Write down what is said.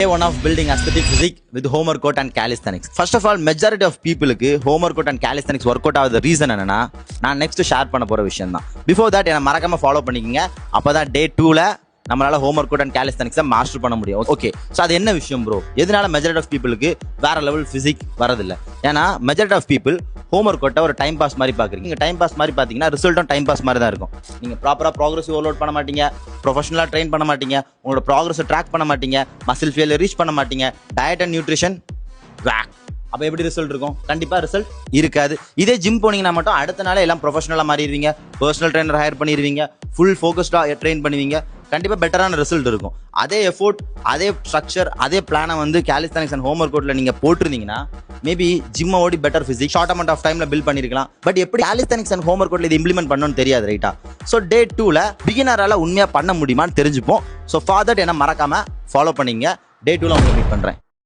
Day one of building aesthetic physique with home workout and calisthenics. First of all, majority of people க்கு home workout and calisthenics workout ஆகுது reason என்னன்னா நான் next share பண்ண போற விஷயம் தான். Before that என்ன மறக்காம ஃபாலோ பண்ணிக்கங்க. அப்பதான் டே 2ல நம்மளால ஹோம் ஒர்க் அண்ட் கேலிஸ்தனிக்ஸை மாஸ்டர் பண்ண முடியும். ஓகே, ஸோ அது என்ன விஷயம் ப்ரோ? எதனால மெஜாரிட்டி ஆஃப் பீப்புளுக்கு வேற லெவல் பிசிக் வரதில்லை? ஏன்னா majority of people homework அவுட்டை ஒரு டைம் பாஸ் மாதிரி பார்க்குறீங்க. நீங்கள் டைம் பாஸ் மாதிரி பார்த்தீங்கன்னா ரிசல்ட்டும் டைம் பாஸ் மாதிரி தான் இருக்கும். நீங்கள் ப்ராப்பராக ப்ராக்ரஸ் ஓவர்லோட் பண்ண மாட்டீங்க, ப்ரொஃபஷனலாக ட்ரெயின் பண்ண மாட்டீங்க, உங்களோட ப்ராக்ரஸை ட்ராக் பண்ண மாட்டீங்க, மசில் ஃபேல் ரீச் பண்ண மாட்டீங்க, டயட் அண்ட் நியூட்ரிஷன் வேக். அப்போ எப்படி ரிசல்ட் இருக்கும்? கண்டிப்பாக ரிசல்ட் இருக்காது. இதே ஜிம் போனீங்கன்னா மட்டும் அடுத்த நாளே எல்லாம் ப்ரொஃபஷனலாக மாறிடுவீங்க, பர்சனல் ட்ரெயினர் ஹையர் பண்ணிடுவீங்க, ஃபுல் ஃபோக்கஸ்டாக ட்ரெயின் பண்ணுவீங்க, கண்டிப்பாக பெட்டரான ரிசல்ட் இருக்கும். அதே எஃபோர்ட், அதே ஸ்ட்ரக்சர், அதே பிளானை வந்து கேலிஸ்தானிக்ஸ் அண்ட் ஹோம் ஒர்க் அவுட்டில் நீங்கள் போட்டிருந்தீங்கன்னா மேபி ஜிம்மை ஓடி better physique short amount of டைமில் பில்ட் பண்ணியிருக்கலாம். பட் எப்படி கேலிஸ்தானிக்ஸ் அண்ட் ஹோம் ஒர்க் அவுட்டில் இது இம்ப்ளிமெண்ட் பண்ணணும்னு தெரியாது, ரைட்டா? ஸோ டே 2ல பிகினரால் உண்மையாக பண்ண முடியுமான்னு தெரிஞ்சுப்போம். ஸோ ஃபார் தட் என்ன மறக்காமல் ஃபாலோ பண்ணிங்க. டே 2ல உங்களுக்கு மீட் பண்ணுறேன்.